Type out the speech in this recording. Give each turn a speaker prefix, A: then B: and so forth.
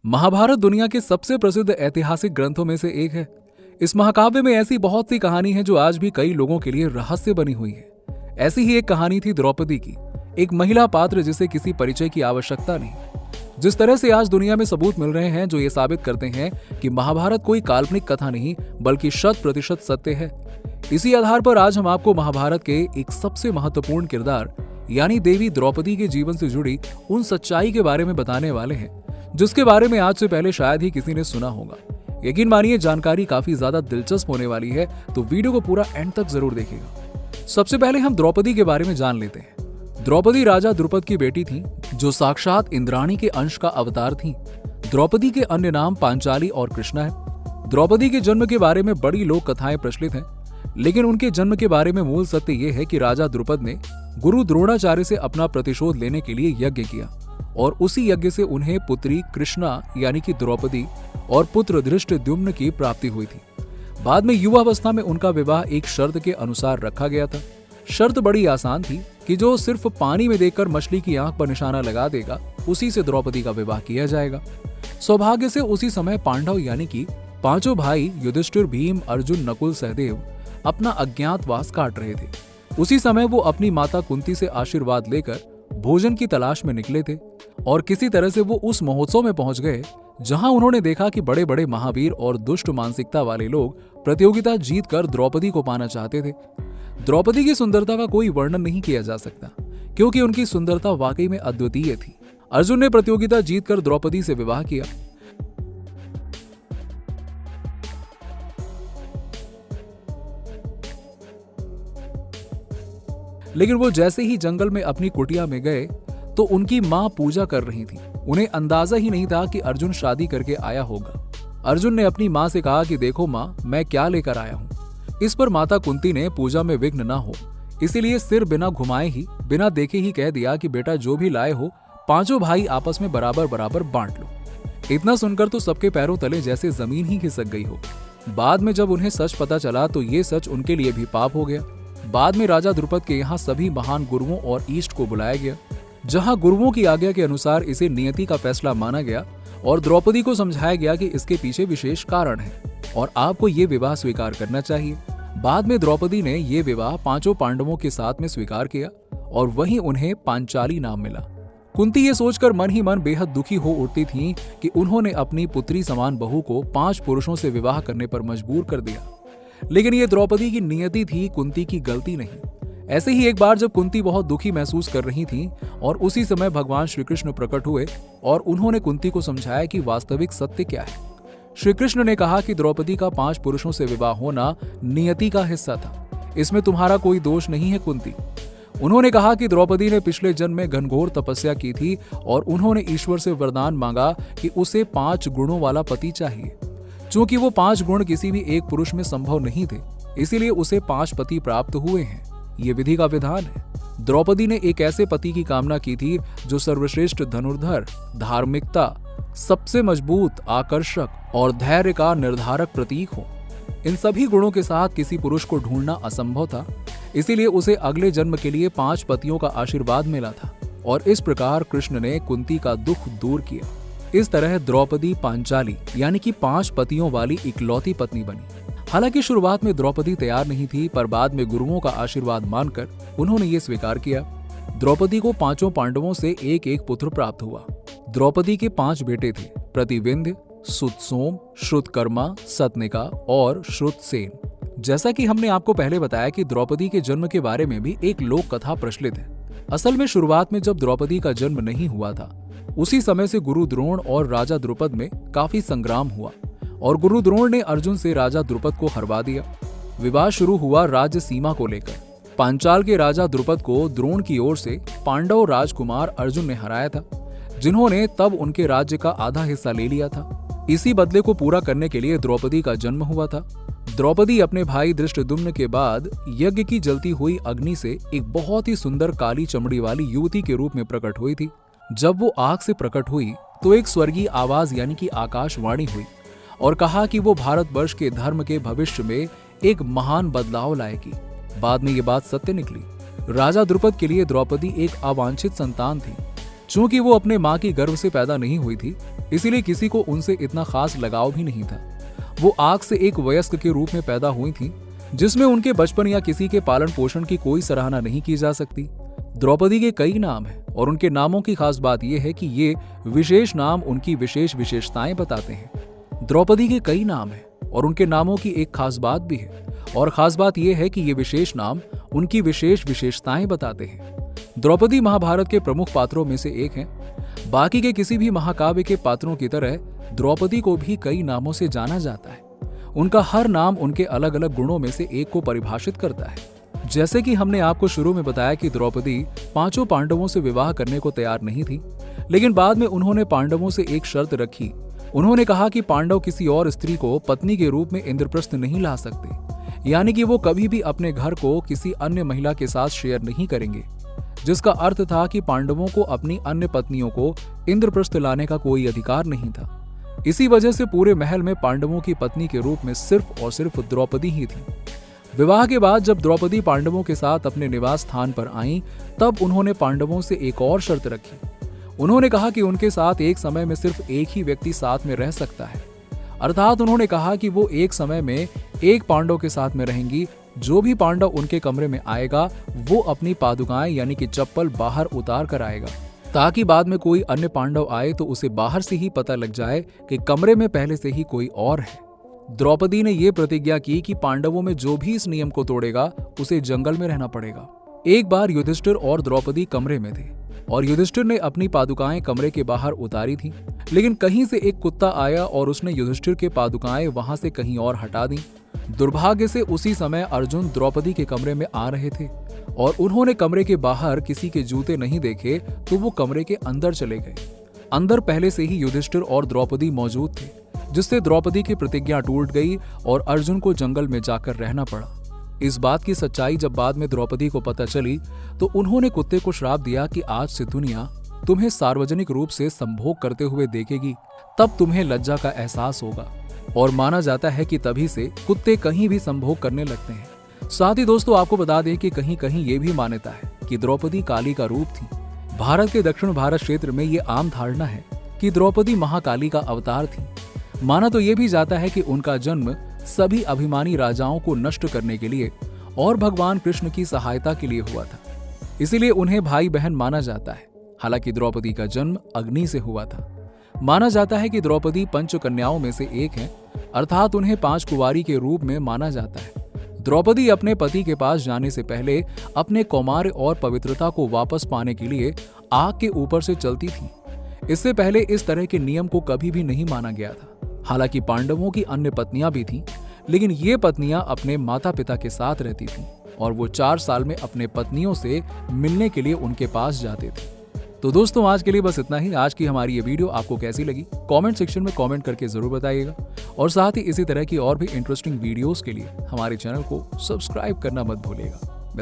A: महाभारत दुनिया के सबसे प्रसिद्ध ऐतिहासिक ग्रंथों में से एक है। इस महाकाव्य में ऐसी बहुत सी कहानी है जो आज भी कई लोगों के लिए रहस्य बनी हुई है। ऐसी ही एक कहानी थी द्रौपदी की, एक महिला पात्र जिसे किसी परिचय की आवश्यकता नहीं। जिस तरह से आज दुनिया में सबूत मिल रहे हैं जो ये साबित करते हैं कि महाभारत कोई काल्पनिक कथा नहीं बल्कि 100% सत्य है। इसी आधार पर आज हम आपको महाभारत के एक सबसे महत्वपूर्ण किरदार यानी देवी द्रौपदी के जीवन से जुड़ी उन सच्चाई के बारे में बताने वाले हैं जिसके बारे में आज से पहले शायद ही किसी ने सुना होगा। यकीन मानिए जानकारी काफी ज्यादा दिलचस्प होने वाली है, तो वीडियो को पूरा एंड तक जरूर देखिएगा। सबसे पहले हम द्रौपदी के बारे में जान लेते हैं। द्रौपदी राजा द्रुपद की बेटी थी जो साक्षात इंद्राणी के अंश का अवतार थी। द्रौपदी के अन्य नाम पांचाली और कृष्णा है। द्रौपदी के जन्म के बारे में बड़ी लोक कथाएं प्रचलित हैं, लेकिन उनके जन्म के बारे में मूल सत्य यह है कि राजा द्रुपद ने गुरु द्रोणाचार्य से अपना प्रतिशोध लेने के लिए यज्ञ किया और उसी यज्ञ से उन्हें पुत्री कृष्णा यानी कि द्रौपदी और पुत्र धृष्टद्युम्न की प्राप्ति हुई थी। बाद में युवावस्था में उनका विवाह एक शर्त के अनुसार रखा गया था। शर्त बड़ी आसान थी कि जो सिर्फ पानी में देखकर मछली की आंख पर निशाना लगा देगा उसी से द्रौपदी का विवाह किया जाएगा। सौभाग्य से उसी समय पांडव यानी कि पांचों भाई युधिष्ठिर, भीम, अर्जुन, नकुल, सहदेव अपना अज्ञातवास काट रहे थे। उसी समय वो अपनी माता कुंती से आशीर्वाद लेकर भोजन की तलाश में निकले थे और किसी तरह से वो उस महोत्सव में पहुंच गए जहां उन्होंने देखा कि बड़े बड़े महावीर और दुष्ट मानसिकता वाले लोग प्रतियोगिता जीतकर द्रौपदी को पाना चाहते थे। द्रौपदी की सुंदरता का कोई वर्णन नहीं किया जा सकता क्योंकि उनकी सुंदरता वाकई में अद्वितीय थी। अर्जुन ने प्रतियोगिता जीतकर द्रौपदी से विवाह किया। लेकिन वो जैसे ही जंगल में अपनी कुटिया में गए तो उनकी मां पूजा कर रही थी। उन्हें अंदाजा ही नहीं था कि अर्जुन शादी करके आया होगा। अर्जुन ने अपनी मां से कहा कि देखो मां, मैं क्या लेकर आया हूं। इस पर माता कुंती ने पूजा में विघ्न ना हो इसीलिए सिर बिना घुमाए ही बिना देखे ही कह दिया कि बेटा जो भी लाए हो पांचों भाई आपस में बराबर बराबर बांट लो। इतना सुनकर तो सबके पैरों तले जैसे जमीन ही खिसक गई हो। बाद में जब उन्हें सच पता चला तो ये सच उनके लिए भी पाप हो गया। बाद में राजा द्रुपद के यहाँ सभी महान गुरुओं और ईष्ट को बुलाया गया, जहाँ गुरुओं की आज्ञा के अनुसार इसे नियति का फैसला माना गया और द्रौपदी को समझाया गया कि इसके पीछे विशेष कारण है और आपको ये विवाह स्वीकार करना चाहिए। बाद में द्रौपदी ने ये विवाह पांचों पांडवों के साथ में स्वीकार किया और वहीं उन्हें पांचाली नाम मिला। कुंती ये सोचकर मन ही मन बेहद दुखी हो उठती थी कि उन्होंने अपनी पुत्री समान बहू को 5 पुरुषों से विवाह करने पर मजबूर कर दिया। लेकिन ये द्रौपदी की नियति थी, कुंती की गलती नहीं। ऐसे ही एक बार जब कुंती बहुत दुखी महसूस कर रही थी और उसी समय भगवान श्री कृष्ण प्रकट हुए और उन्होंने कुंती को समझाया कि वास्तविक सत्य क्या है। श्री कृष्ण ने कहा कि द्रौपदी का 5 पुरुषों से विवाह होना नियति का हिस्सा था, इसमें तुम्हारा कोई दोष नहीं है कुंती। उन्होंने कहा कि द्रौपदी ने पिछले जन्म में घनघोर तपस्या की थी और उन्होंने ईश्वर से वरदान मांगा कि उसे 5 गुणों वाला पति चाहिए। चूंकि वो 5 गुण किसी भी एक पुरुष में संभव नहीं थे, इसीलिए उसे 5 पति प्राप्त हुए हैं। ये विधि का विधान है। द्रौपदी ने एक ऐसे पति की कामना की थी जो सर्वश्रेष्ठ धनुर्धर, धार्मिकता, सबसे मजबूत, आकर्षक और धैर्य का निर्धारक प्रतीक हो। इन सभी गुणों के साथ किसी पुरुष को ढूंढना असंभव था, इसीलिए उसे अगले जन्म के लिए 5 पतियों का आशीर्वाद मिला था और इस प्रकार कृष्ण ने कुंती का दुख दूर किया। इस तरह द्रौपदी पांचाली यानी कि 5 पतियों वाली इकलौती पत्नी बनी। हालांकि शुरुआत में द्रौपदी तैयार नहीं थी, पर बाद में गुरुओं का आशीर्वाद मानकर उन्होंने ये स्वीकार किया। द्रौपदी को 5 पांडवों से एक एक पुत्र प्राप्त हुआ। द्रौपदी के 5 बेटे थे, प्रतिविंध्य, सुतसोम, श्रुतकर्मा, सतनिका और श्रुतसेन। जैसा कि हमने आपको पहले बताया कि द्रौपदी के जन्म के बारे में भी एक लोक कथा प्रचलित है। असल में शुरुआत में जब द्रौपदी का जन्म नहीं हुआ था उसी समय से गुरु द्रोण और राजा द्रुपद में काफी संग्राम हुआ और गुरु द्रोण ने अर्जुन से राजा द्रुपद को हरवा दिया। विवाद शुरू हुआ राज्य सीमा को लेकर। पांचाल के राजा द्रुपद को द्रोण की ओर से पांडव राजकुमार अर्जुन ने हराया था, जिन्होंने तब उनके राज्य का आधा हिस्सा ले लिया था। इसी बदले को पूरा करने के लिए द्रौपदी का जन्म हुआ था। द्रौपदी अपने भाई धृष्टद्युम्न के बाद यज्ञ की जलती हुई अग्नि से एक बहुत ही सुंदर काली चमड़ी वाली युवती के रूप में प्रकट हुई थी। जब वो आग से प्रकट हुई तो एक स्वर्गीय आवाज यानी कि आकाशवाणी हुई और कहा कि वो भारतवर्ष के धर्म के भविष्य में एक महान बदलाव लाएगी। बाद में ये बात सत्य निकली। राजा द्रुपद के लिए द्रौपदी एक अवांछित संतान थी। चूंकि वो अपने मां की गर्भ से पैदा नहीं हुई थी, इसीलिए किसी को उनसे इतना खास लगाव भी नहीं था। वो आग से एक वयस्क के रूप में पैदा हुई थी, जिसमें उनके बचपन या किसी के पालन पोषण की कोई सराहना नहीं की जा सकती। द्रौपदी के कई नाम हैं और उनके नामों की खास बात यह है कि ये विशेष नाम उनकी विशेष विशेषताएं बताते हैं। द्रौपदी के कई नाम हैं और उनके नामों की एक खास बात भी है, और खास बात यह है कि ये विशेष नाम उनकी विशेष विशेषताएं बताते हैं। द्रौपदी महाभारत के प्रमुख पात्रों में से एक हैं। बाकी के किसी भी महाकाव्य के पात्रों की तरह द्रौपदी को भी कई नामों से जाना जाता है। उनका हर नाम उनके अलग अलग गुणों में से एक को परिभाषित करता है। जैसे कि हमने आपको शुरू में बताया कि द्रौपदी पांचों पांडवों से विवाह करने को तैयार नहीं थी, लेकिन बाद में उन्होंने पांडवों से एक शर्त रखी। उन्होंने कहा कि पांडव किसी और स्त्री को पत्नी के रूप में इंद्रप्रस्थ नहीं ला सकते, यानी कि वो कभी भी अपने घर को किसी अन्य महिला के साथ शेयर नहीं करेंगे, जिसका अर्थ था कि पांडवों को अपनी अन्य पत्नियों को इंद्रप्रस्थ लाने का कोई अधिकार नहीं था। इसी वजह से पूरे महल में पांडवों की पत्नी के रूप में सिर्फ और सिर्फ द्रौपदी ही थी। विवाह के बाद जब द्रौपदी पांडवों के साथ अपने निवास स्थान पर आईं, तब उन्होंने पांडवों से एक और शर्त रखी। उन्होंने कहा कि उनके साथ एक समय में सिर्फ एक ही व्यक्ति साथ में रह सकता है, अर्थात उन्होंने कहा कि वो एक समय में एक पांडव के साथ में रहेंगी। जो भी पांडव उनके कमरे में आएगा वो अपनी पादुकाएं यानी कि चप्पल बाहर उतार कर आएगा, ताकि बाद में कोई अन्य पांडव आए तो उसे बाहर से ही पता लग जाए कि कमरे में पहले से ही कोई और है। द्रौपदी ने यह प्रतिज्ञा की कि पांडवों में जो भी इस नियम को तोड़ेगा उसे जंगल में रहना पड़ेगा। एक बार युधिष्ठिर और द्रौपदी कमरे में थे और युधिष्ठिर ने अपनी पादुकाएं कमरे के बाहर उतारी थी, लेकिन कहीं से एक कुत्ता आया और उसने युधिष्ठिर के पादुकाएं वहां से कहीं और हटा दी। दुर्भाग्य से उसी समय अर्जुन द्रौपदी के कमरे में आ रहे थे और उन्होंने कमरे के बाहर किसी के जूते नहीं देखे तो वो कमरे के अंदर चले गए। अंदर पहले से ही युधिष्ठिर और द्रौपदी मौजूद थे, जिससे द्रौपदी की प्रतिज्ञा टूट गई और अर्जुन को जंगल में जाकर रहना पड़ा। इस बात की सच्चाई जब बाद में द्रौपदी को पता चली तो उन्होंने कुत्ते को श्राप दिया कि आज से दुनिया तुम्हें सार्वजनिक रूप से संभोग करते हुए देखेगी, तब तुम्हें लज्जा का एहसास होगा। और माना जाता है कि तभी से कुत्ते कहीं भी संभोग करने लगते हैं। साथ ही दोस्तों आपको बता दें कि कहीं कहीं ये भी मान्यता है कि द्रौपदी काली का रूप थी। भारत के दक्षिण भारत क्षेत्र में ये आम धारणा है कि द्रौपदी महाकाली का अवतार थी। माना तो ये भी जाता है कि उनका जन्म सभी अभिमानी राजाओं को नष्ट करने के लिए और भगवान कृष्ण की सहायता के लिए हुआ था, इसीलिए उन्हें भाई बहन माना जाता है। हालांकि द्रौपदी का जन्म अग्नि से हुआ था। माना जाता है कि द्रौपदी पंच कन्याओं में से एक है, अर्थात उन्हें 5 कुंवारी के रूप में माना जाता है। द्रौपदी अपने पति के पास जाने से पहले अपने कौमार्य और पवित्रता को वापस पाने के लिए आग के ऊपर से चलती थी। इससे पहले इस तरह के नियम को कभी भी नहीं माना गया था। हालांकि पांडवों की अन्य पत्नियां भी थीं, लेकिन ये पत्नियां अपने माता पिता के साथ रहती थीं और वो 4 साल में अपने पत्नियों से मिलने के लिए उनके पास जाते थे। तो दोस्तों आज के लिए बस इतना ही। आज की हमारी ये वीडियो आपको कैसी लगी कमेंट सेक्शन में कमेंट करके जरूर बताइएगा, और साथ ही इसी तरह की और भी इंटरेस्टिंग वीडियोस के लिए हमारे चैनल को सब्सक्राइब करना मत भूलिएगा।